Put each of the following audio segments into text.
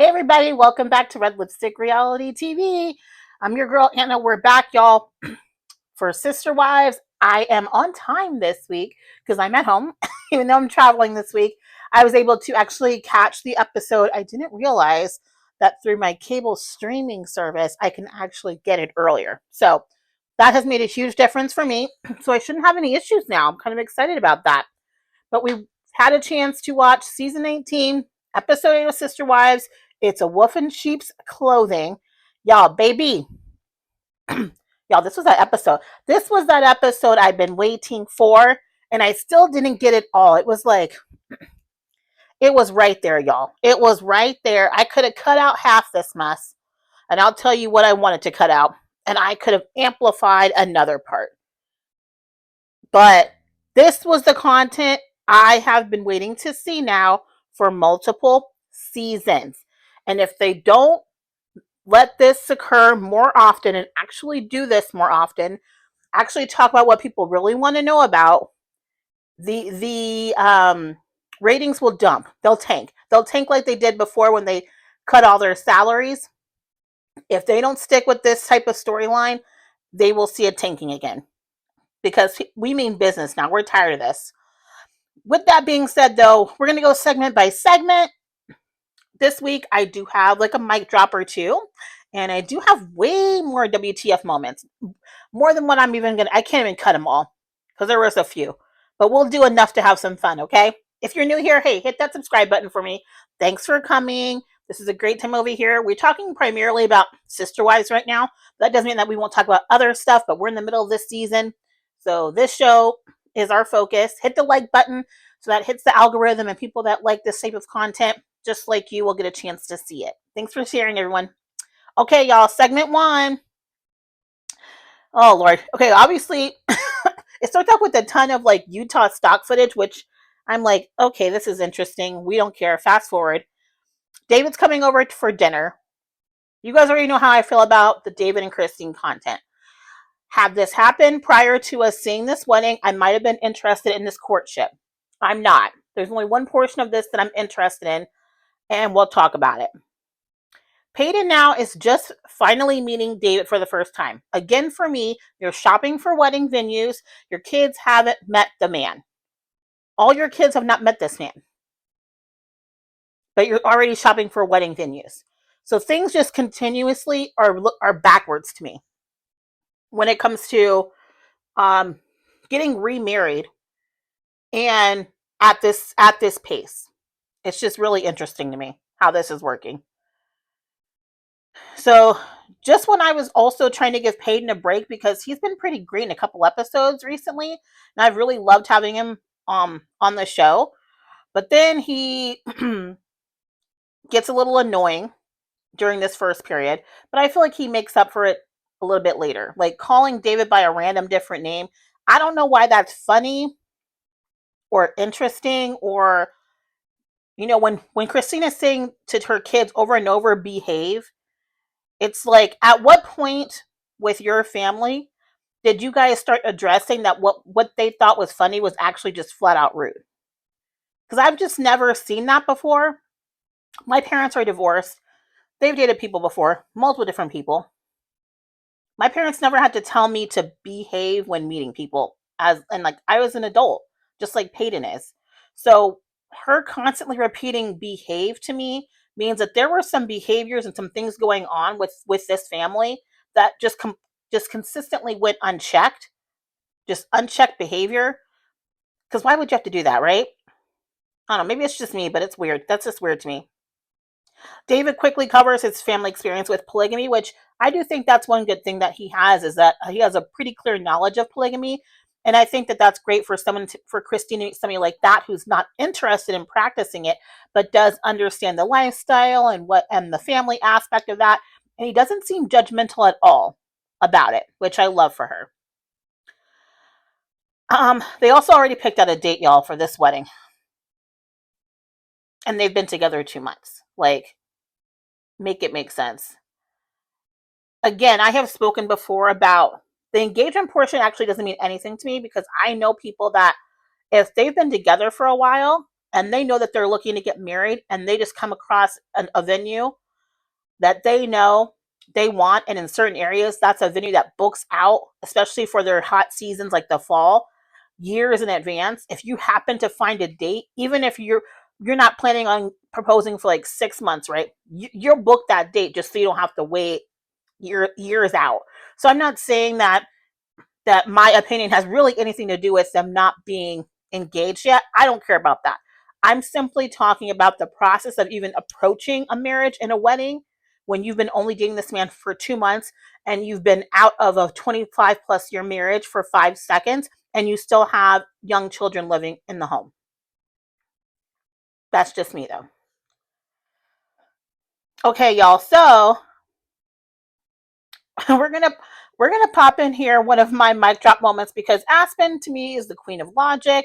Hey everybody, welcome back to Red Lipstick Reality TV. I'm your girl Anna. We're back, y'all, for Sister Wives. I am on time this week because I'm at home. Even though I'm traveling this week, I was able to actually catch the episode. I didn't realize that through my cable streaming service, I can actually get it earlier. So that has made a huge difference for me. So I shouldn't have any issues now. I'm kind of excited about that. But we had a chance to watch season 18, episode 8 of Sister Wives. It's a wolf in sheep's clothing. Y'all, baby. Y'all, this was that episode. This was that episode I've been waiting for, and I still didn't get it all. It was like, it was right there, y'all. It was right there. I could have cut out half this mess, and I'll tell you what I wanted to cut out, and I could have amplified another part. But this was the content I have been waiting to see now for multiple seasons. And if they don't let this occur more often and actually do this more often, actually talk about what people really want to know about, the ratings will dump. They'll tank. They'll tank like they did before when they cut all their salaries. If they don't stick with this type of storyline, they will see it tanking again. Because we mean business now. We're tired of this. With that being said, though, we're going to go segment by segment. This week, I do have like a mic drop or two, and I do have way more WTF moments. More than what I'm even going to, I can't even cut them all because there was a few, but we'll do enough to have some fun, okay? If you're new here, hey, hit that subscribe button for me. Thanks for coming. This is a great time over here. We're talking primarily about Sister Wives right now. That doesn't mean that we won't talk about other stuff, but we're in the middle of this season. So this show is our focus. Hit the like button so that hits the algorithm, and people that like this type of content, just like you, will get a chance to see it. Thanks for sharing, everyone. Okay, y'all, segment one. Oh, Lord. Okay, obviously, it starts off with a ton of like Utah stock footage, which I'm like, okay, this is interesting. We don't care. Fast forward. David's coming over for dinner. You guys already know how I feel about the David and Christine content. Had this happened prior to us seeing this wedding, I might have been interested in this courtship. I'm not. There's only one portion of this that I'm interested in, and we'll talk about it. Peyton now is just finally meeting David for the first time. Again, for me, you're shopping for wedding venues. Your kids haven't met the man. All your kids have not met this man, but you're already shopping for wedding venues. So things just continuously are backwards to me when it comes to um, getting remarried and at this pace. It's just really interesting to me how this is working. So just when I was also trying to give Peyton a break because he's been pretty great in a couple episodes recently, and I've really loved having him on the show. But then he gets a little annoying during this first period, but I feel like he makes up for it a little bit later. Like calling David by a random different name. I don't know why that's funny or interesting, or when Christina's saying to her kids over and over, behave. It's like, at what point with your family did you guys start addressing that what they thought was funny was actually just flat out rude? Because I've just never seen that before. My parents are divorced. They've dated people before, multiple different people. My parents never had to tell me to behave when meeting people, and like I was an adult, just like Peyton is. So her constantly repeating behave to me means that there were some behaviors and some things going on with this family that just consistently went unchecked, just unchecked behavior. Because why would you have to do that, right? I don't know, maybe it's just me, but it's weird. That's just weird to me. David quickly covers his family experience with polygamy, which I do think that's one good thing that he has, is that he has a pretty clear knowledge of polygamy. And I think that that's great for for Christine, somebody like that who's not interested in practicing it, but does understand the lifestyle and the family aspect of that. And he doesn't seem judgmental at all about it, which I love for her. They also already picked out a date, y'all, for this wedding, and they've been together 2 months. Like, make it make sense. Again, I have spoken before about the engagement portion actually doesn't mean anything to me, because I know people that if they've been together for a while, and they know that they're looking to get married, and they just come across a venue that they know they want, and in certain areas that's a venue that books out, especially for their hot seasons like the fall, years in advance. If you happen to find a date, even if you're not planning on proposing for like 6 months, right, you'll book that date just so you don't have to wait years out. So I'm not saying that my opinion has really anything to do with them not being engaged yet. I don't care about that. I'm simply talking about the process of even approaching a marriage and a wedding when you've been only dating this man for 2 months, and you've been out of a 25 plus year marriage for 5 seconds, and you still have young children living in the home. That's just me though. Okay, y'all. So we're gonna we're gonna pop in here one of my mic drop moments, because Aspen to me is the queen of logic,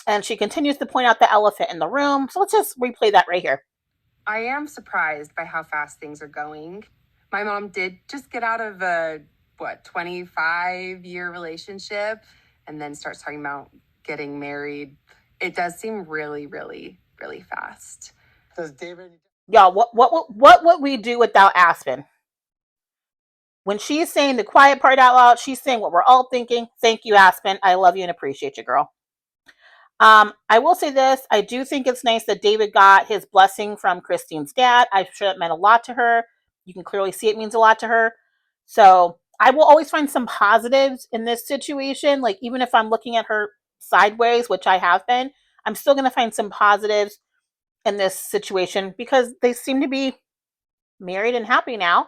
and she continues to point out the elephant in the room. So let's just replay that right here. I am surprised by how fast things are going. My mom did just get out of a 25-year relationship and then starts talking about getting married. It does seem really, really, really fast. Does David? Y'all, what would we do without Aspen? When she's saying the quiet part out loud, she's saying what we're all thinking. Thank you, Aspen. I love you and appreciate you, girl. I will say this. I do think it's nice that David got his blessing from Christine's dad. I'm sure it meant a lot to her. You can clearly see it means a lot to her. So I will always find some positives in this situation. Like, even if I'm looking at her sideways, which I have been, I'm still going to find some positives in this situation because they seem to be married and happy now.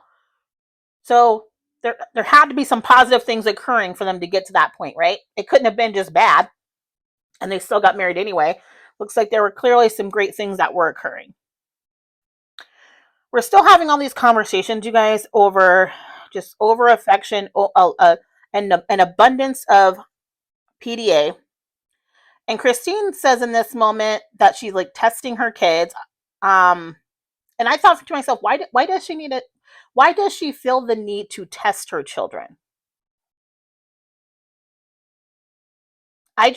So there had to be some positive things occurring for them to get to that point, right? It couldn't have been just bad, and they still got married anyway. Looks like there were clearly some great things that were occurring. We're still having all these conversations, you guys, over affection, and an abundance of PDA. And Christine says in this moment that she's like testing her kids. And I thought to myself, why does she need it? Why does she feel the need to test her children? I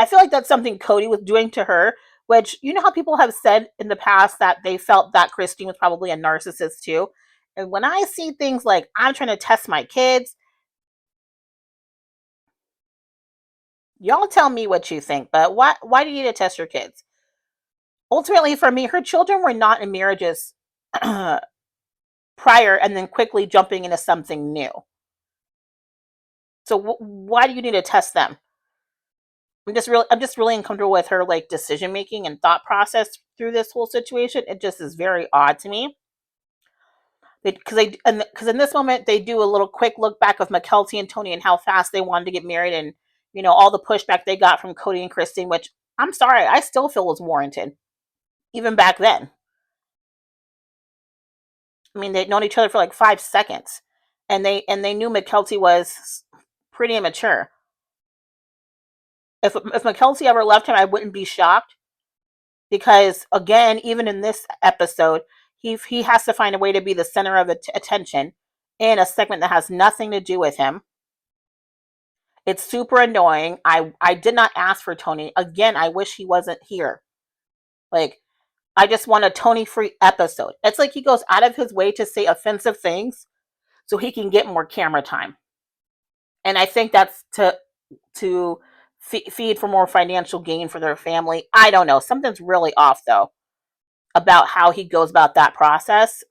feel like that's something Cody was doing to her, which, you know how people have said in the past that they felt that Christine was probably a narcissist too. And when I see things like, I'm trying to test my kids, y'all tell me what you think, but why do you need to test your kids? Ultimately, for me, her children were not in marriages prior and then quickly jumping into something new. So why do you need to test them? I'm just really uncomfortable with her like decision making and thought process through this whole situation. It just is very odd to me. Because in this moment they do a little quick look back of McKelty and Tony and how fast they wanted to get married, and all the pushback they got from Cody and Christine, which I'm sorry, I still feel was warranted, even back then. I mean, they'd known each other for like 5 seconds, and they knew McKelty was pretty immature. If McKelty ever left him, I wouldn't be shocked, because again, even in this episode, he has to find a way to be the center of attention in a segment that has nothing to do with him. It's super annoying. I did not ask for Tony. Again, I wish he wasn't here. Like, I just want a Tony-free episode. It's like he goes out of his way to say offensive things so he can get more camera time. And I think that's to feed for more financial gain for their family. I don't know. Something's really off, though, about how he goes about that process,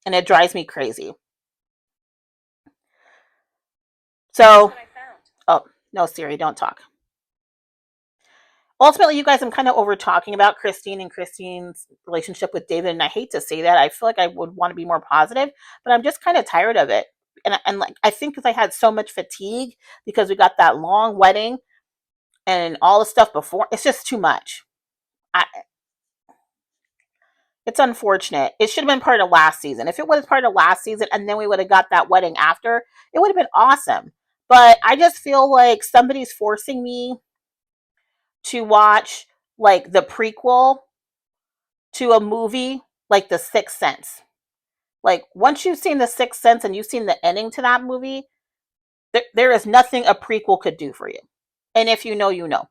and it drives me crazy. So, oh, no, Siri, don't talk. Ultimately, you guys, I'm kind of over talking about Christine and Christine's relationship with David, and I hate to say that. I feel like I would want to be more positive, but I'm just kind of tired of it. And like, I think because I had so much fatigue because we got that long wedding and all the stuff before, it's just too much. It's unfortunate. It should have been part of last season. If it was part of last season and then we would have got that wedding after, it would have been awesome. But I just feel like somebody's forcing me to watch like the prequel to a movie like The Sixth Sense. Like, once you've seen The Sixth Sense and you've seen the ending to that movie, there is nothing a prequel could do for you. And if you know, you know.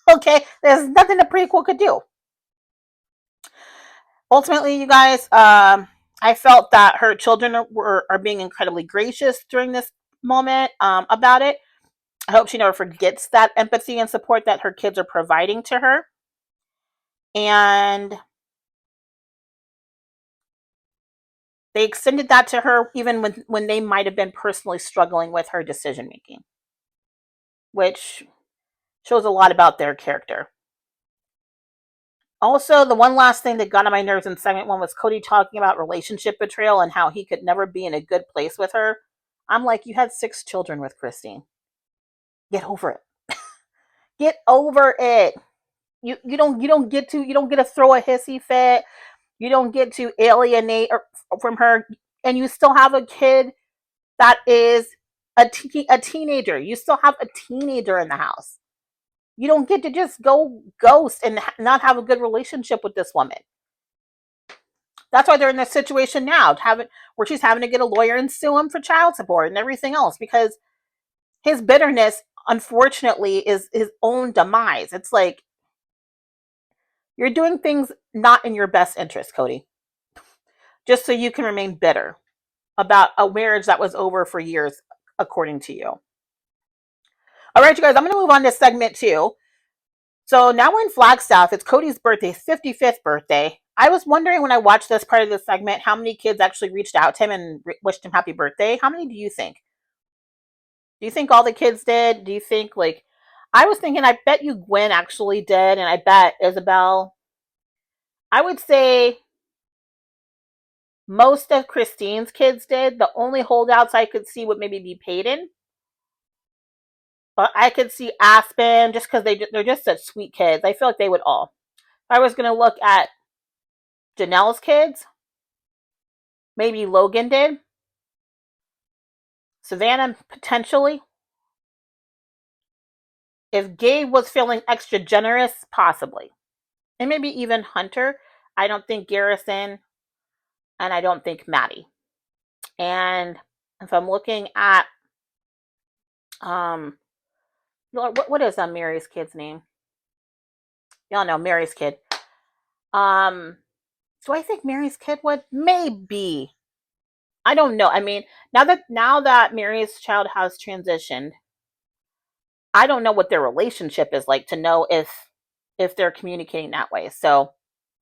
Okay, there's nothing a prequel could do. Ultimately, you guys, I felt that her children are being incredibly gracious during this moment about it. I hope she never forgets that empathy and support that her kids are providing to her. And they extended that to her even when they might have been personally struggling with her decision making, which shows a lot about their character. Also, the one last thing that got on my nerves in segment one was Cody talking about relationship betrayal and how he could never be in a good place with her. I'm like, you had 6 children with Christine. Get over it. Get over it. You don't get to throw a hissy fit. You don't get to alienate from her, and you still have a kid that is a teenager. You still have a teenager in the house. You don't get to just go ghost and not have a good relationship with this woman. That's why they're in this situation now, where she's having to get a lawyer and sue him for child support and everything else, because his bitterness, unfortunately, is his own demise. It's like, you're doing things not in your best interest, Cody, just so you can remain bitter about a marriage that was over for years, according to you. All right, you guys, I'm going to move on to segment 2. So now we're in Flagstaff. It's Cody's birthday, 55th birthday. I was wondering when I watched this part of the segment how many kids actually reached out to him and wished him happy birthday. How many do you think? Do you think all the kids did? Do you think, like, I was thinking, I bet you Gwen actually did, and I bet Isabel. I would say most of Christine's kids did. The only holdouts I could see would maybe be Peyton. But I could see Aspen, just because they're just such sweet kids. I feel like they would all. If I was going to look at Janelle's kids, maybe Logan did. Savannah, potentially. If Gabe was feeling extra generous, possibly. And maybe even Hunter. I don't think Garrison, and I don't think Maddie. And if I'm looking at, um, what is Mary's kid's name? Y'all know Mary's kid. Do I think Mary's kid would? Maybe. I don't know. I mean, now that Mary's child has transitioned, I don't know what their relationship is like to know if they're communicating that way. So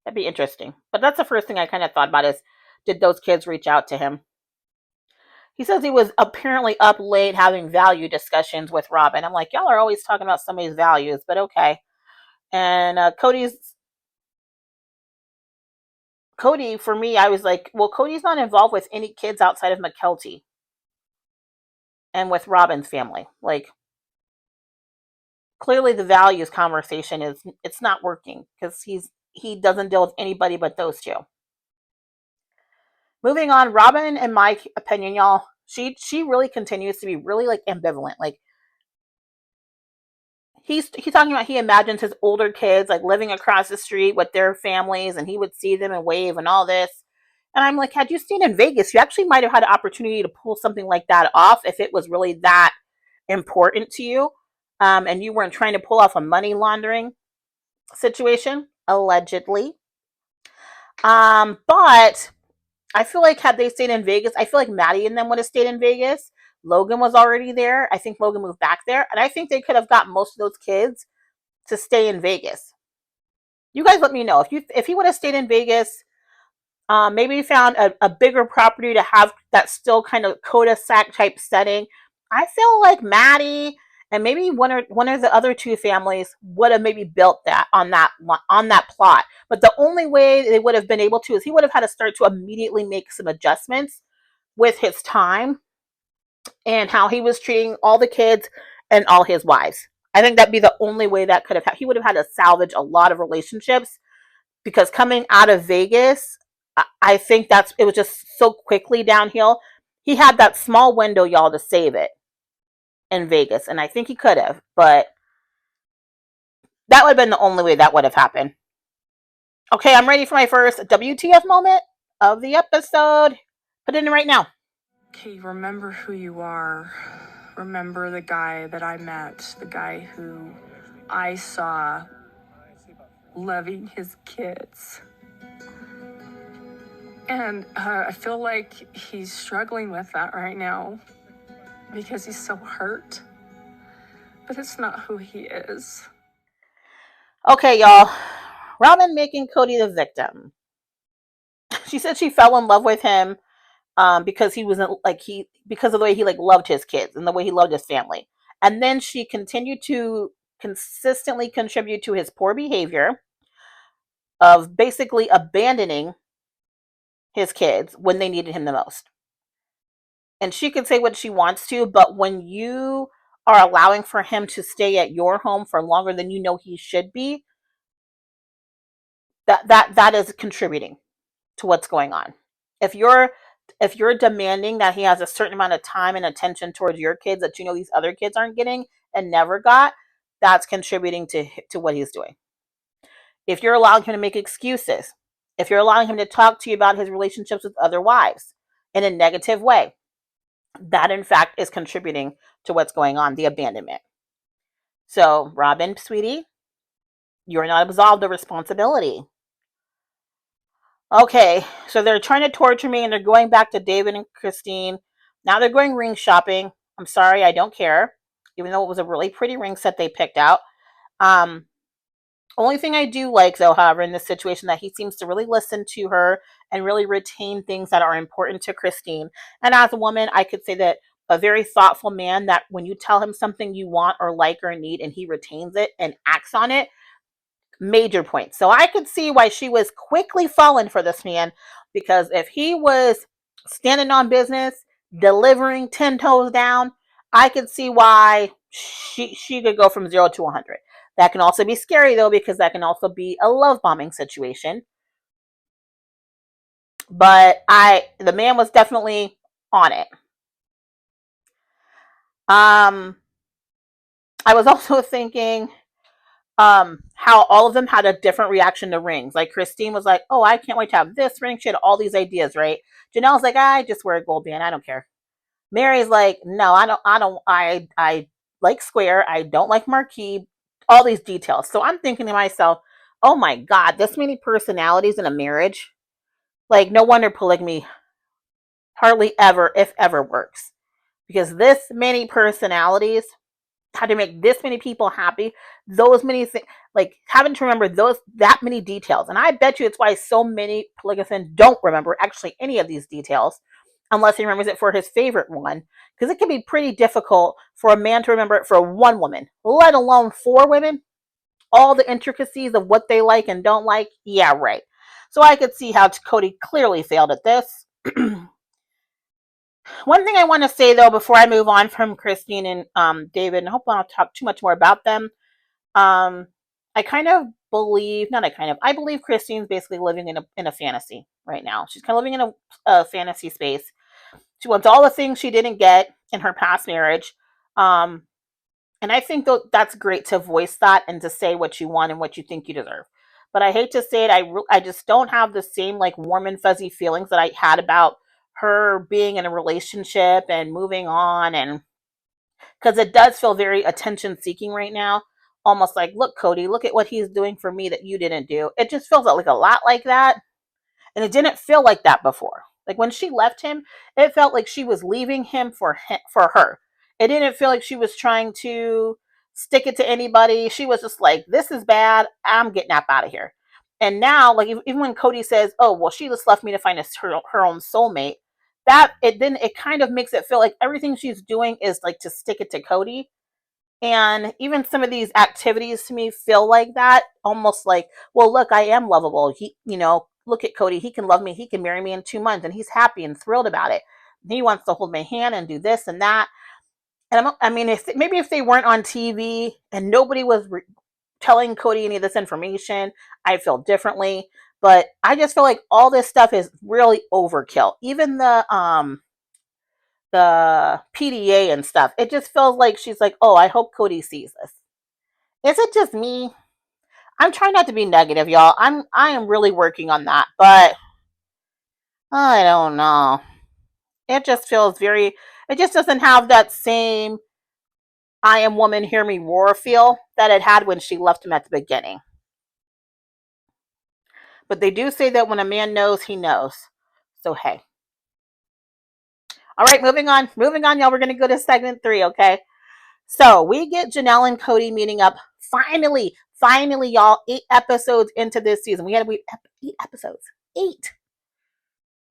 that'd be interesting. But that's the first thing I kind of thought about is, did those kids reach out to him? He says he was apparently up late having value discussions with Robin. I'm like, y'all are always talking about somebody's values, but okay. And Cody, for me, I was like, well, Cody's not involved with any kids outside of McKelty and with Robin's family. Like, clearly the values conversation it's not working because he doesn't deal with anybody but those two. Moving on, Robin, in my opinion, y'all, she really continues to be really like ambivalent. Like, he's talking about, he imagines his older kids like living across the street with their families, and he would see them and wave and all this. And I'm like, had you stayed in Vegas, you actually might have had an opportunity to pull something like that off if it was really that important to you, and you weren't trying to pull off a money laundering situation, allegedly. But I feel like had they stayed in Vegas, I feel like Maddie and them would have stayed in Vegas. Logan was already there. I think Logan moved back there, and I think they could have got most of those kids to stay in Vegas. You guys let me know if he would have stayed in Vegas. Maybe found a bigger property to have that still kind of cul-de-sac type setting. I feel like Maddie and maybe one of the other two families would have maybe built that on that plot. But the only way they would have been able to is he would have had to start to immediately make some adjustments with his time and how he was treating all the kids and all his wives. I think that'd be the only way that could have he would have had to salvage a lot of relationships, because coming out of Vegas, I think it was just so quickly downhill. He had that small window, y'all, to save it in Vegas, and I think he could have, but that would have been the only way that would have happened. Okay, I'm ready for my first WTF moment of the episode. Put it in right now. Okay, remember who you are. Remember the guy that I met, the guy who I saw loving his kids. And I feel like he's struggling with that right now because he's so hurt. But it's not who he is. Okay, y'all. Robin making Cody the victim. She said she fell in love with him because he wasn't like because of the way he like loved his kids and the way he loved his family. And then she continued to consistently contribute to his poor behavior of basically abandoning his kids when they needed him the most. And she can say what she wants to, but when you are allowing for him to stay at your home for longer than you know he should be, that is contributing to what's going on. If you're demanding that he has a certain amount of time and attention towards your kids that you know these other kids aren't getting and never got, that's contributing to what he's doing. If you're allowing him to make excuses, if you're allowing him to talk to you about his relationships with other wives in a negative way, that in fact is contributing to what's going on, the abandonment. So, Robin, sweetie, you're not absolved of responsibility. Okay, so they're trying to torture me and they're going back to David and Christine. Now they're going ring shopping. I'm sorry, I don't care. Even though it was a really pretty ring set they picked out. Um, Only thing I do like, though, however, in this situation, that he seems to really listen to her and really retain things that are important to Christine. And as a woman, I could say that a very thoughtful man, that when you tell him something you want or like or need and he retains it and acts on it, major points. So I could see why she was quickly falling for this man, because if he was standing on business, delivering 10 toes down, I could see why she could go from 0 to 100. That can also be scary though, because that can also be a love bombing situation. But the man was definitely on it. I was also thinking how all of them had a different reaction to rings. Like Christine was like, "Oh, I can't wait to have this ring." She had all these ideas, right? Janelle's like, "I just wear a gold band. I don't care." Mary's like, "No, I like square. I don't like marquee." All these details. So I'm thinking to myself, "Oh my God, this many personalities in a marriage. Like, no wonder polygamy hardly ever, if ever, works, because this many personalities, how to make this many people happy, those many things, like having to remember that many details." And I bet you it's why so many polygamists don't remember actually any of these details unless he remembers it for his favorite one, because it can be pretty difficult for a man to remember it for one woman, let alone 4 women, all the intricacies of what they like and don't like. Yeah, right. So I could see how Cody clearly failed at this. One thing I want to say though before I move on from Christine and David, and I hope I don't talk too much more about them. Um, I kind of believe, not I kind of, I believe Christine's basically living in a fantasy right now. She's kind of living in a fantasy space. She wants all the things she didn't get in her past marriage. Um, and I think that's great to voice that and to say what you want and what you think you deserve. But I hate to say it, I just don't have the same like warm and fuzzy feelings that I had about her being in a relationship and moving on, and because it does feel very attention seeking right now. Almost like, look, Cody, look at what he's doing for me that you didn't do. It just feels like a lot like that. And it didn't feel like that before. Like when she left him, it felt like she was leaving him for her. It didn't feel like she was trying to stick it to anybody. She was just like, this is bad. I'm getting up out of here. And now, like even when Cody says, "Oh, well, she just left me to find her own soulmate," that it kind of makes it feel like everything she's doing is like to stick it to Cody. And even some of these activities to me feel like that, almost like, well, look, I am lovable. Look at Cody. He can love me. He can marry me in 2 months, and he's happy and thrilled about it. He wants to hold my hand and do this and that. And I mean, if they weren't on TV and nobody was telling Cody any of this information, I feel differently. But I just feel like all this stuff is really overkill. Even the PDA and stuff. It just feels like she's like, "Oh, I hope Cody sees this." Is it just me? I'm trying not to be negative, y'all. I am really working on that, but I don't know. It just feels very. It just doesn't have that same I am woman, hear me roar feel that it had when she left him at the beginning. But they do say that when a man knows, he knows. So, hey. All right, moving on. Moving on, y'all. We're going to go to segment 3, okay? So, we get Janelle and Cody meeting up. Finally, y'all. 8 episodes into this season. We had 8 episodes. 8.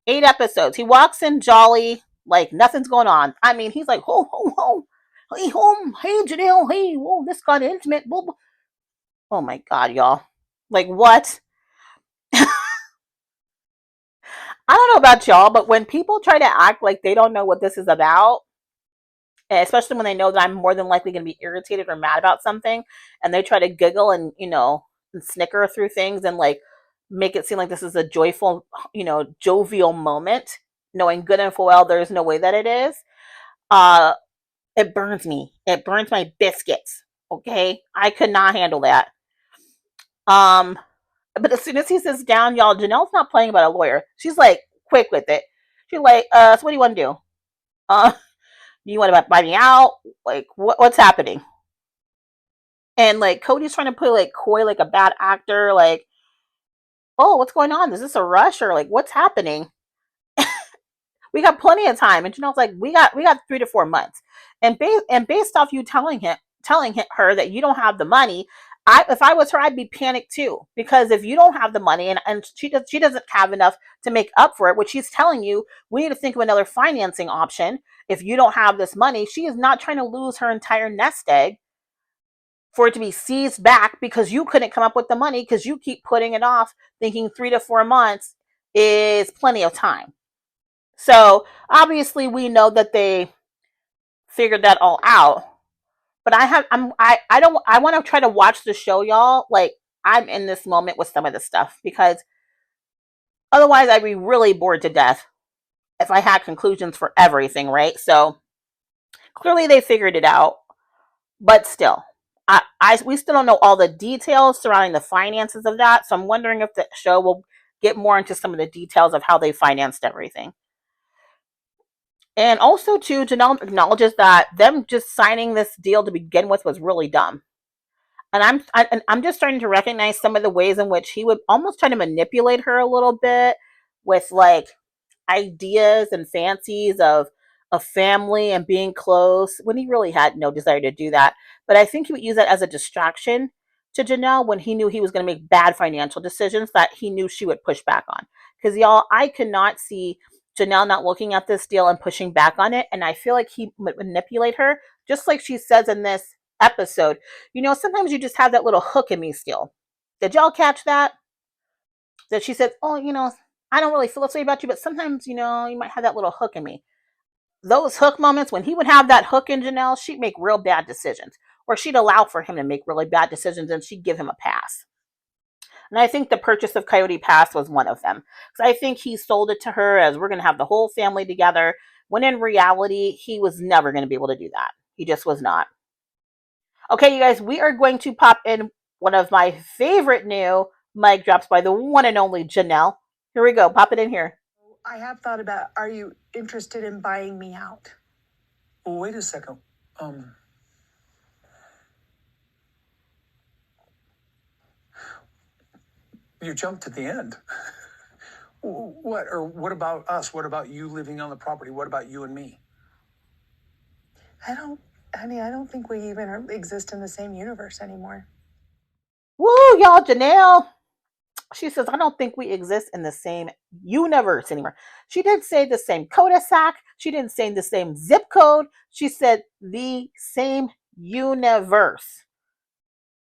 8 episodes. He walks in jolly, like nothing's going on. I mean, he's like, ho, ho, ho. Hey, home. Hey, Janelle. Hey, whoa, this got intimate. Oh, my God, y'all. Like, what? I don't know about y'all, but when people try to act like they don't know what this is about, especially when they know that I'm more than likely going to be irritated or mad about something, and they try to giggle and, and snicker through things and like make it seem like this is a joyful, jovial moment, knowing good and full well there's no way that it is, uh, it burns me. It burns my biscuits. Okay. I could not handle that. Um, but as soon as he sits down, y'all, Janelle's not playing about a lawyer. She's like quick with it. She's like, so what do you want to do? Uh, you want to buy me out? Like, what's happening? And like Cody's trying to play like coy, like a bad actor, like, oh, what's going on? Is this a rush or like what's happening? We got plenty of time. And Janelle's like, we got 3 to 4 months. And based off you her that you don't have the money, if I was her, I'd be panicked too. Because if you don't have the money and she doesn't have enough to make up for it, which she's telling you, we need to think of another financing option. If you don't have this money, she is not trying to lose her entire nest egg for it to be seized back because you couldn't come up with the money because you keep putting it off, thinking 3 to 4 months is plenty of time. So obviously we know that they figured that all out. But I want to try to watch the show, y'all. Like I'm in this moment with some of the stuff because otherwise I'd be really bored to death if I had conclusions for everything, right? So clearly they figured it out, but still, we still don't know all the details surrounding the finances of that. So I'm wondering if the show will get more into some of the details of how they financed everything. And also, too, Janelle acknowledges that them just signing this deal to begin with was really dumb. And I'm just starting to recognize some of the ways in which he would almost try to manipulate her a little bit with like ideas and fancies of a family and being close when he really had no desire to do that. But I think he would use that as a distraction to Janelle when he knew he was going to make bad financial decisions that he knew she would push back on. Because y'all, I could not see Janelle not looking at this deal and pushing back on it. And I feel like he would manipulate her, just like she says in this episode. Sometimes you just have that little hook in me still. Did y'all catch that? That she said, oh, I don't really feel this way about you, but sometimes, you might have that little hook in me. Those hook moments, when he would have that hook in Janelle, she'd make real bad decisions. Or she'd allow for him to make really bad decisions and she'd give him a pass. And I think the purchase of Coyote Pass was one of them. Because I think he sold it to her as we're going to have the whole family together, when in reality, he was never going to be able to do that. He just was not. Okay, you guys, we are going to pop in one of my favorite new mic drops by the one and only Janelle. Here we go. Pop it in here. I have thought about, are you interested in buying me out? Well, wait a second. You jumped at the end. What about us? What about you living on the property? What about you and me? I don't think we even exist in the same universe anymore. Woo, y'all, Janelle. She says, I don't think we exist in the same universe anymore. She didn't say the same cul-de-sac. She didn't say the same zip code. She said the same universe.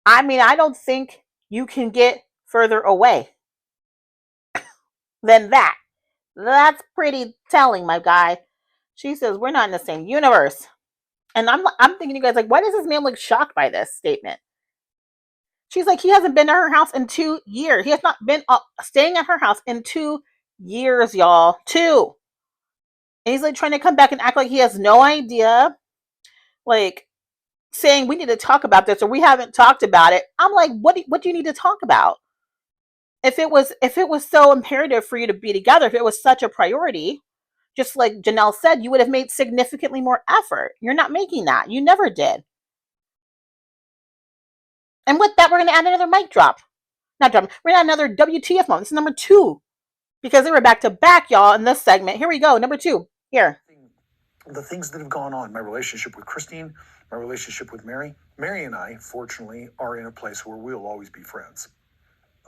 I mean, I don't think you can get further away than that. That's pretty telling, my guy. She says, we're not in the same universe. And I'm thinking, you guys, like, why does this man look shocked by this statement? She's like, he hasn't been to her house in 2 years. He has not been staying at her house in 2 years, y'all. 2. And he's like trying to come back and act like he has no idea. Like saying we need to talk about this or we haven't talked about it. I'm like, what do you need to talk about? If it was so imperative for you to be together, if it was such a priority, just like Janelle said, you would have made significantly more effort. You're not making that. You never did. And with that, we're going to add another mic drop. Not drop. We're going to add another WTF moment. This is number 2. Because they were back to back, y'all, in this segment. Here we go. Number 2. Here. The things that have gone on, my relationship with Christine, my relationship with Mary. Mary and I, fortunately, are in a place where we'll always be friends.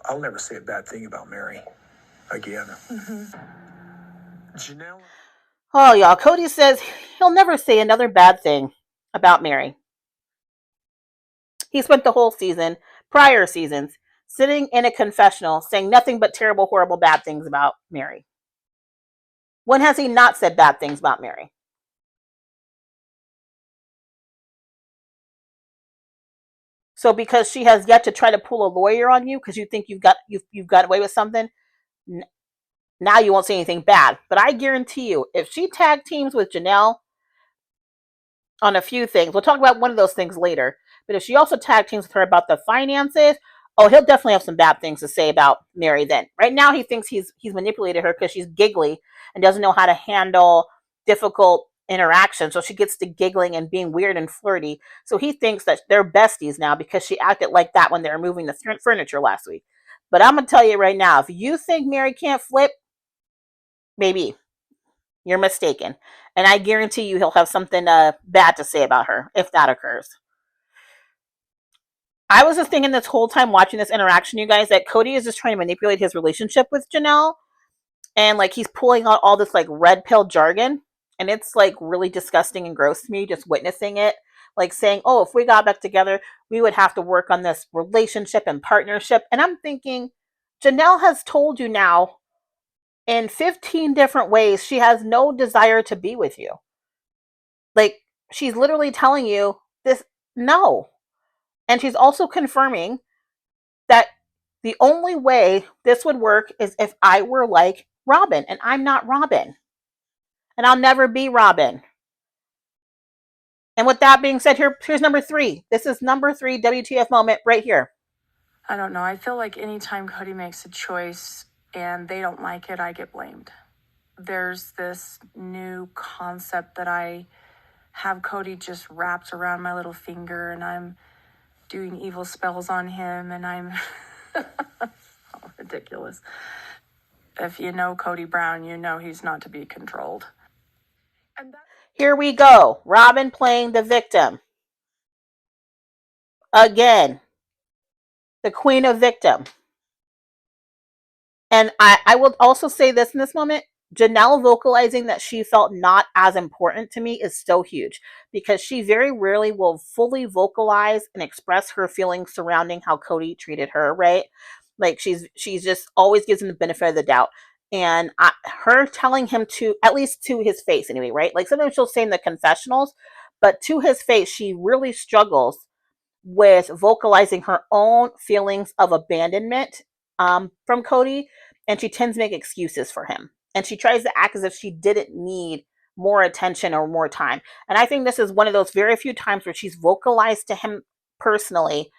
I'll never say a bad thing about Mary again. Janelle. Oh, y'all. Cody says he'll never say another bad thing about Mary. He spent the whole season, prior seasons, sitting in a confessional saying nothing but terrible, horrible, bad things about Mary. When has he not said bad things about Mary? So because she has yet to try to pull a lawyer on you because you think you've got away with something, now you won't say anything bad. But I guarantee you, if she tag teams with Janelle on a few things, we'll talk about one of those things later. But if she also tag teams with her about the finances, oh, he'll definitely have some bad things to say about Mary then. Right now, he thinks he's manipulated her because she's giggly and doesn't know how to handle difficult interaction. So she gets to giggling and being weird and flirty. So he thinks that they're besties now because she acted like that when they were moving the furniture last week. But I'm going to tell you right now, if you think Mary can't flip, maybe you're mistaken. And I guarantee you he'll have something bad to say about her if that occurs. I was just thinking this whole time watching this interaction, you guys, that Cody is just trying to manipulate his relationship with Janelle. And like he's pulling out all this like red pill jargon. And it's like really disgusting and gross to me just witnessing it. Like saying, oh, if we got back together, we would have to work on this relationship and partnership. And I'm thinking, Janelle has told you now in 15 different ways she has no desire to be with you. Like she's literally telling you this, no. And she's also confirming that the only way this would work is if I were like Robin, and I'm not Robin. And I'll never be Robin. And with that being said, here's number 3. This is number 3 WTF moment right here. I don't know. I feel like anytime Cody makes a choice and they don't like it, I get blamed. There's this new concept that I have Cody just wrapped around my little finger and I'm doing evil spells on him and I'm oh, ridiculous. If you know Cody Brown, you know he's not to be controlled. And here we go. Robin playing the victim. Again. The queen of victim. And I will also say this in this moment. Janelle vocalizing that she felt not as important to me is so huge because she very rarely will fully vocalize and express her feelings surrounding how Cody treated her, right? Like she's just always gives him the benefit of the doubt. And her telling him to, at least to his face anyway, right? Like sometimes she'll say in the confessionals, but to his face, she really struggles with vocalizing her own feelings of abandonment from Cody, and she tends to make excuses for him. And she tries to act as if she didn't need more attention or more time. And I think this is one of those very few times where she's vocalized to him personally,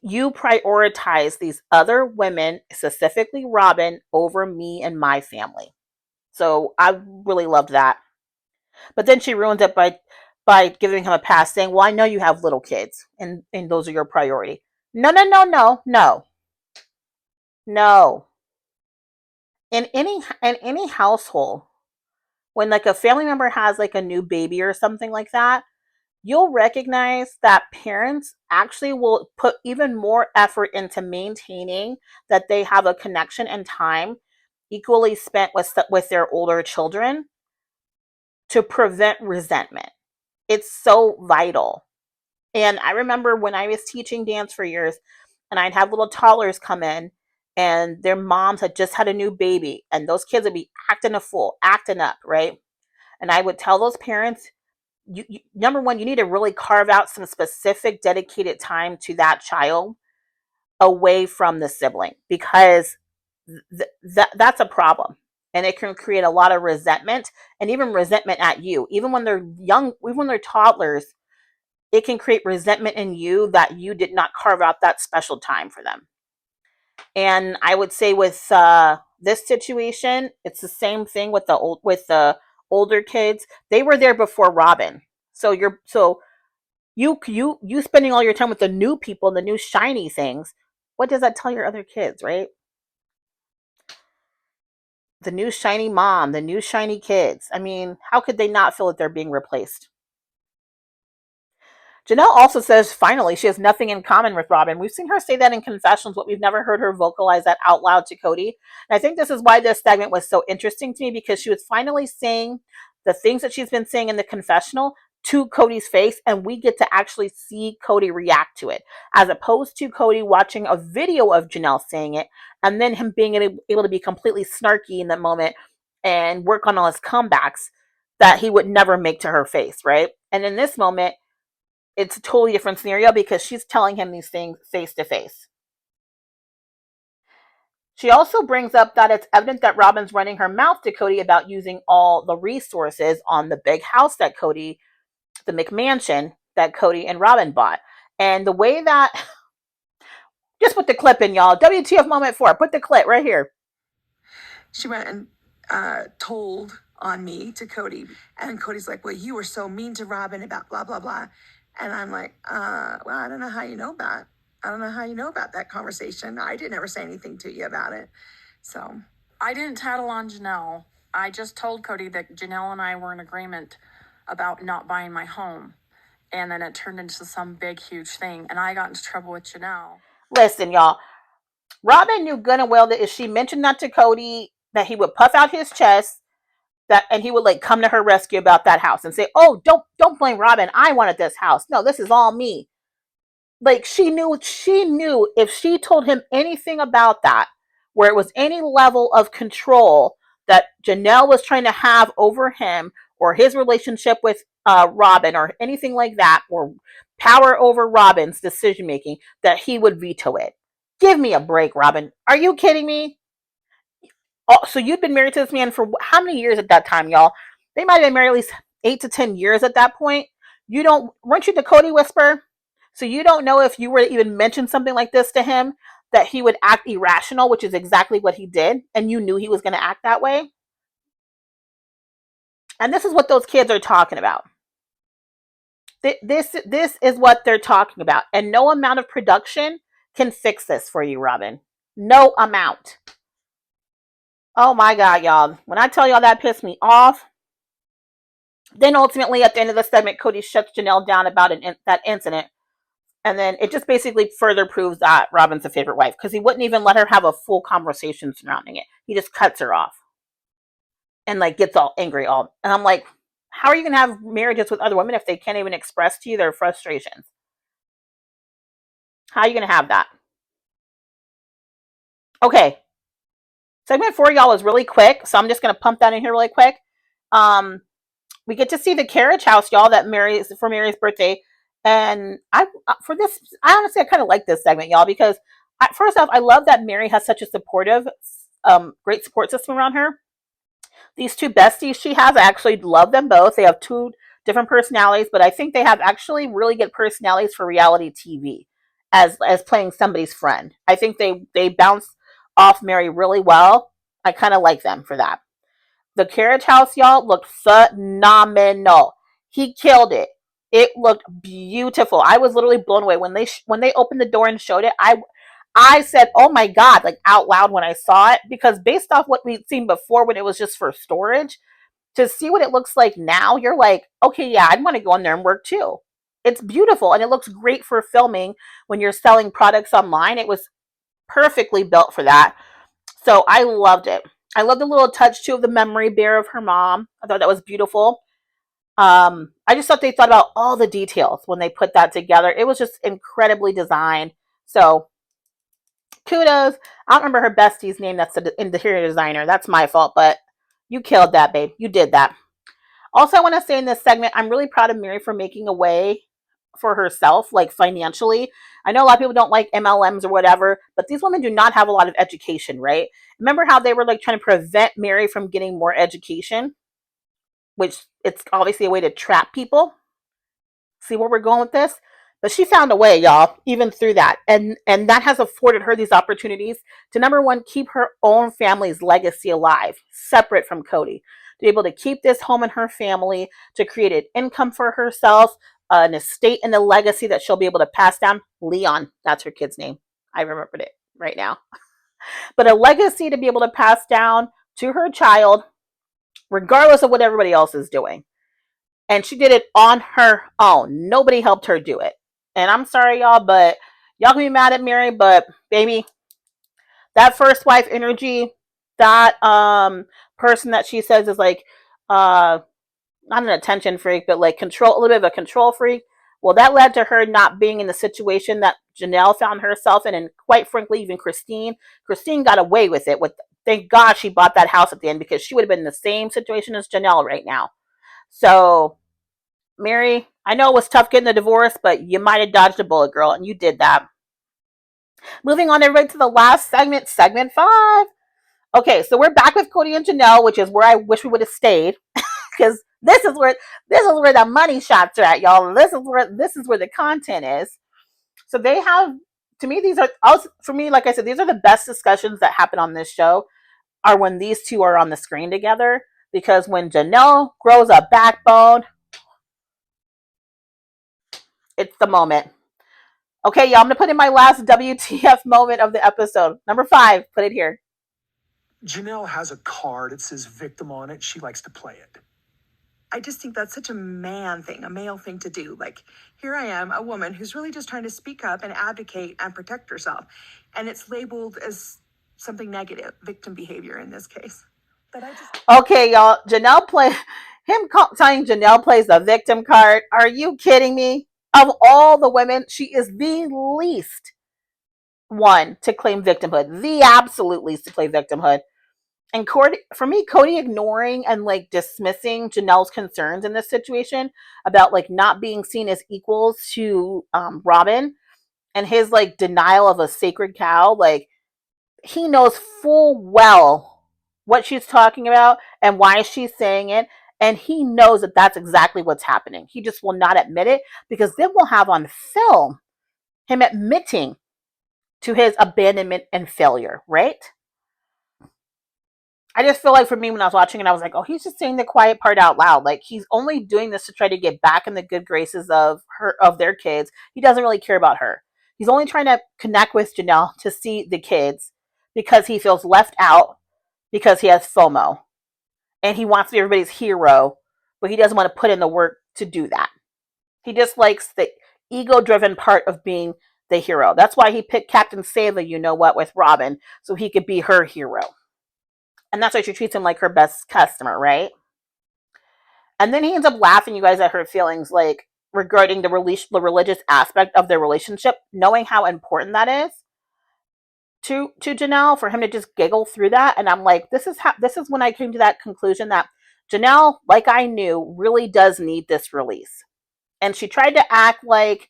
you prioritize these other women, specifically Robin, over me and my family. So I really loved that. But then she ruins it by giving him a pass, saying, well, I know you have little kids and those are your priority. No, no, no, no, no. No. In any household, when like a family member has like a new baby or something like that, you'll recognize that parents actually will put even more effort into maintaining that they have a connection and time equally spent with their older children to prevent resentment. It's so vital. And I remember when I was teaching dance for years and I'd have little toddlers come in and their moms had just had a new baby and those kids would be acting a fool, acting up, right? And I would tell those parents, number one, you need to really carve out some specific dedicated time to that child away from the sibling because that's a problem. And it can create a lot of resentment and even resentment at you. Even when they're young, even when they're toddlers, it can create resentment in you that you did not carve out that special time for them. And I would say with this situation, it's the same thing with the older kids. They were there before Robin. So You spending all your time with the new people, the new shiny things. What does that tell your other kids, right? The new shiny mom, the new shiny kids. I mean, how could they not feel that they're being replaced? Janelle also says finally she has nothing in common with Robin. We've seen her say that in confessions, but we've never heard her vocalize that out loud to Cody. And I think this is why this segment was so interesting to me, because she was finally saying the things that she's been saying in the confessional to Cody's face, and we get to actually see Cody react to it, as opposed to Cody watching a video of Janelle saying it and then him being able to be completely snarky in that moment and work on all his comebacks that he would never make to her face, right? And in this moment, it's a totally different scenario because she's telling him these things face to face. She also brings up that it's evident that Robin's running her mouth to Cody about using all the resources on the big house that Cody, the McMansion that Cody and Robin bought. And the way that, just put the clip in, y'all. WTF moment 4. Put the clip right here. She went and told on me to Cody, and Cody's like, well, you were so mean to Robin about blah blah blah. And I'm like, well, I don't know how you know that. I don't know how you know about that conversation. I didn't ever say anything to you about it. So I didn't tattle on Janelle. I just told Cody that Janelle and I were in agreement about not buying my home. And then it turned into some big, huge thing. And I got into trouble with Janelle. Listen, y'all. Robin knew good and well that if she mentioned that to Cody, that he would puff out his chest, that and he would like come to her rescue about that house and say, "Oh, don't blame Robin. I wanted this house. No, this is all me." Like she knew if she told him anything about that, where it was any level of control that Janelle was trying to have over him or his relationship with Robin or anything like that, or power over Robin's decision making, that he would veto it. Give me a break, Robin. Are you kidding me? Oh, so you'd been married to this man for how many years at that time, y'all? They might have been married at least 8 to 10 years at that point. Weren't you the Cody whisperer? So you don't know if you were to even mention something like this to him, that he would act irrational, which is exactly what he did, and you knew he was going to act that way. And this is what those kids are talking about. This is what they're talking about, and no amount of production can fix this for you, Robin. No amount. Oh my God, y'all. When I tell y'all that pissed me off. Then ultimately, at the end of the segment, Cody shuts Janelle down about that incident. And then it just basically further proves that Robin's a favorite wife, because he wouldn't even let her have a full conversation surrounding it. He just cuts her off and like gets all angry. And I'm like, how are you going to have marriages with other women if they can't even express to you their frustrations? How are you going to have that? Okay. Segment 4, y'all, is really quick, so I'm just going to pump that in here really quick. We get to see the carriage house, y'all, that for Mary's birthday. And I honestly, I kind of like this segment, y'all, because first off, I love that Mary has such a supportive, great support system around her. These two besties she has, I actually love them both. They have two different personalities, but I think they have actually really good personalities for reality TV as playing somebody's friend. I think they bounce off Mary really well. I kind of like them for that. The carriage house, y'all, looked phenomenal. He killed it. It looked beautiful. I was literally blown away when they opened the door and showed it. I said, "Oh my God," like out loud when I saw it, because based off what we'd seen before when it was just for storage, to see what it looks like now, you're like, okay, yeah, I'd want to go in there and work too. It's beautiful and it looks great for filming when you're selling products online. It was perfectly built for that. So I loved it. I love the little touch too of the memory bear of her mom. I thought that was beautiful. I just thought they thought about all the details when they put that together. It was just incredibly designed. So kudos. I don't remember her bestie's name. That's the interior designer. That's my fault, but you killed that, babe. You did that. Also, I want to say in this segment, I'm really proud of Mary for making a way for herself, like financially. I know a lot of people don't like MLMs or whatever, but these women do not have a lot of education, right? Remember how they were like trying to prevent Mary from getting more education, which it's obviously a way to trap people. See where we're going with this? But she found a way, y'all, even through that. And that has afforded her these opportunities to, number one, keep her own family's legacy alive, separate from Cody. To be able to keep this home in her family, to create an income for herself, an estate and a legacy that she'll be able to pass down. Leon, that's her kid's name. I remembered it right now. But a legacy to be able to pass down to her child, regardless of what everybody else is doing. And she did it on her own. Nobody helped her do it. And I'm sorry, y'all, but y'all can be mad at Mary, but baby, that first wife energy, that person that she says is like not an attention freak, but like control, a little bit of a control freak. Well, that led to her not being in the situation that Janelle found herself in, and quite frankly, even Christine got away with it. With thank God she bought that house at the end, because she would have been in the same situation as Janelle right now. So, Mary, I know it was tough getting a divorce, but you might have dodged a bullet, girl, and you did that. Moving on, everybody, to the last segment, segment 5. Okay, so we're back with Cody and Janelle, which is where I wish we would have stayed, because this is where the money shots are at, y'all. This is where the content is. So they have, to me, these are also, for me, like I said, these are the best discussions that happen on this show, are when these two are on the screen together. Because when Janelle grows a backbone, it's the moment. Okay, y'all, I'm gonna put in my last WTF moment of the episode. Number 5, put it here. Janelle has a card. It says victim on it. She likes to play it. I just think that's such a male thing to do. Like, here I am, a woman who's really just trying to speak up and advocate and protect herself. And it's labeled as something negative, victim behavior in this case. But I just... Okay, y'all, telling Janelle plays the victim card. Are you kidding me? Of all the women, she is the least one to claim victimhood. The absolute least to claim victimhood. And Cody ignoring and like dismissing Janelle's concerns in this situation about like not being seen as equals to Robin, and his like denial of a sacred cow, like he knows full well what she's talking about and why she's saying it, and he knows that that's exactly what's happening. He just will not admit it, because then we'll have on film him admitting to his abandonment and failure, right? I just feel like, for me, when I was watching it, I was like, oh, he's just saying the quiet part out loud. Like, he's only doing this to try to get back in the good graces of their kids. He doesn't really care about her. He's only trying to connect with Janelle to see the kids, because he feels left out, because he has FOMO. And he wants to be everybody's hero, but he doesn't want to put in the work to do that. He just likes the ego-driven part of being the hero. That's why he picked Captain Save You Know What with Robin, so he could be her hero. And that's why she treats him like her best customer, right? And then he ends up laughing, you guys, at her feelings, like, regarding the religious aspect of their relationship, knowing how important that is to Janelle, for him to just giggle through that. And I'm like, this is when I came to that conclusion that Janelle, like I knew, really does need this release. And she tried to act like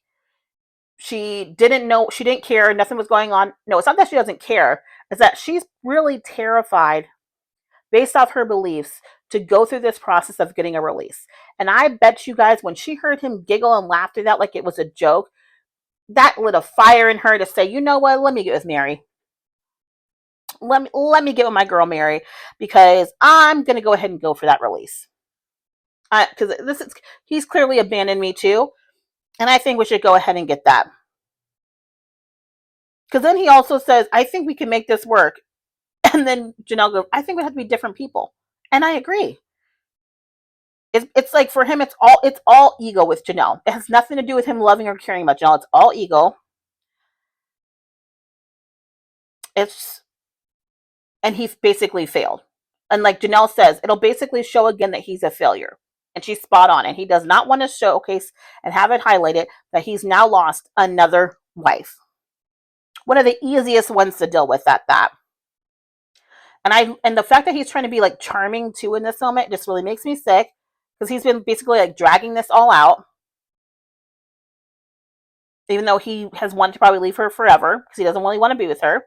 she didn't know, she didn't care, nothing was going on. No, it's not that she doesn't care. It's that she's really terrified, based off her beliefs, to go through this process of getting a release. And I bet you guys, when she heard him giggle and laugh through that like it was a joke, that lit a fire in her to say, you know what, let me get with Mary. Let me get with my girl Mary, because I'm going to go ahead and go for that release. Because he's clearly abandoned me too. And I think we should go ahead and get that. Because then he also says, I think we can make this work. And then Janelle goes, I think we have to be different people. And I agree. It's like, for him, it's all ego with Janelle. It has nothing to do with him loving or caring about Janelle. It's all ego. And he's basically failed. And like Janelle says, it'll basically show again that he's a failure. And she's spot on. And he does not want to showcase and have it highlighted that he's now lost another wife. One of the easiest ones to deal with at that. And the fact that he's trying to be like charming too in this moment just really makes me sick, because he's been basically like dragging this all out, even though he has wanted to probably leave her forever because he doesn't really want to be with her.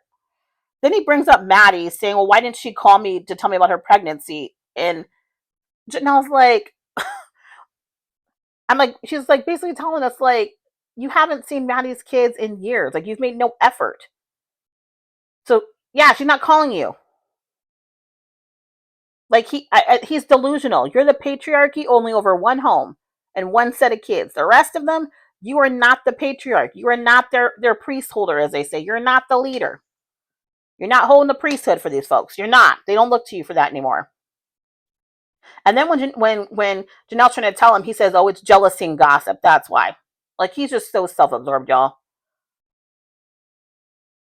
Then he brings up Maddie, saying, well, why didn't she call me to tell me about her pregnancy? And Janelle's like, she's like basically telling us, like, you haven't seen Maddie's kids in years. Like, you've made no effort. So, yeah, she's not calling you. Like, he's delusional. You're the patriarchy only over one home. and one set of kids. The rest of them, you are not the patriarch. You are not their priest holder, as they say. You're not the leader. You're not holding the priesthood for these folks. You're not. They don't look to you for that anymore. And then when Janelle's trying to tell him, he says, "Oh, it's jealousy and gossip. That's why." Like, he's just so self-absorbed, y'all.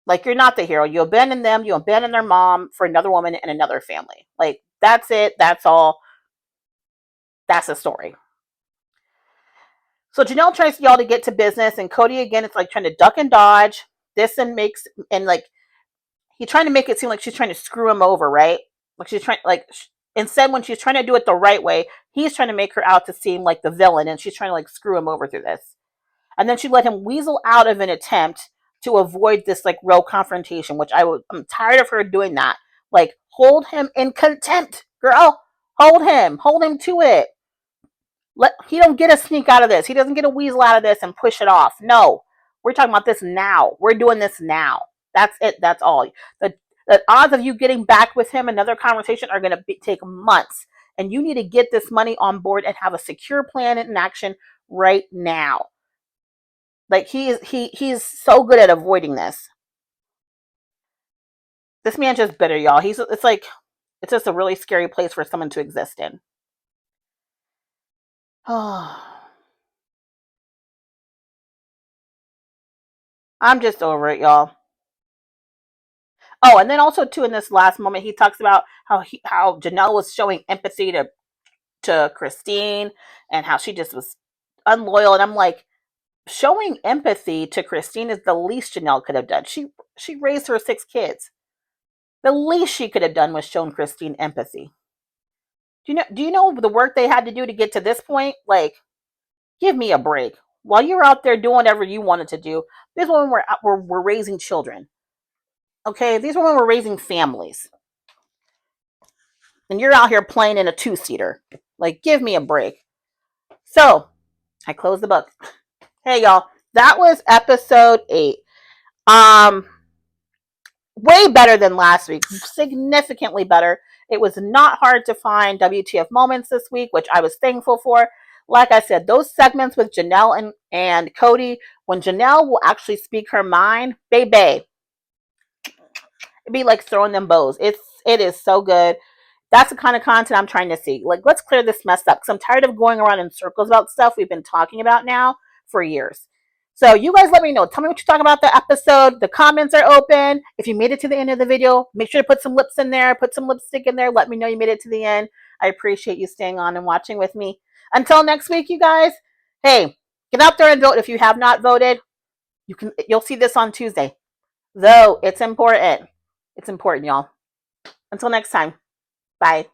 Like, you're not the hero. You abandon them. You abandon their mom for another woman and another family. Like, that's it. That's all. That's the story. So Janelle tries y'all to get to business, and Cody again, it's like trying to duck and dodge. This and like he's trying to make it seem like she's trying to screw him over, right? Like she's trying, like instead when she's trying to do it the right way, he's trying to make her out to seem like the villain, and she's trying to like screw him over through this. And then she let him weasel out of an attempt to avoid this like real confrontation, which I'm tired of her doing that. Like, hold him in contempt, girl. Hold him to it. He don't get a sneak out of this. He doesn't get a weasel out of this and push it off. No, we're talking about this now. We're doing this now. That's it. That's all. The odds of you getting back with him, another conversation, are going to take months. And you need to get this money on board and have a secure plan in action right now. Like, he's so good at avoiding this. This man's just bitter, y'all. It's just a really scary place for someone to exist in. Oh. I'm just over it, y'all. Oh, and then also too, in this last moment, he talks about how Janelle was showing empathy to Christine, and how she just was unloyal. And I'm like, showing empathy to Christine is the least Janelle could have done. She raised her 6 kids. The least she could have done was shown Christine empathy. Do you know the work they had to do to get to this point? Like, give me a break. While you were out there doing whatever you wanted to do, these women were raising children. Okay, these women were raising families. And you're out here playing in a 2-seater. Like, give me a break. So, I close the book. Hey, y'all. That was episode 8. Way better than last week. Significantly better. It was not hard to find WTF moments this week, which I was thankful for. Like I said, those segments with Janelle and Cody, when Janelle will actually speak her mind, baby, it'd be like throwing them bows. It is so good. That's the kind of content I'm trying to see. Like, let's clear this mess up, because I'm tired of going around in circles about stuff we've been talking about now for years. So you guys let me know. Tell me what you thought about the episode. The comments are open. If you made it to the end of the video, make sure to put some lips in there. Put some lipstick in there. Let me know you made it to the end. I appreciate you staying on and watching with me. Until next week, you guys. Hey, get out there and vote if you have not voted. You'll see this on Tuesday. Though it's important. It's important, y'all. Until next time. Bye.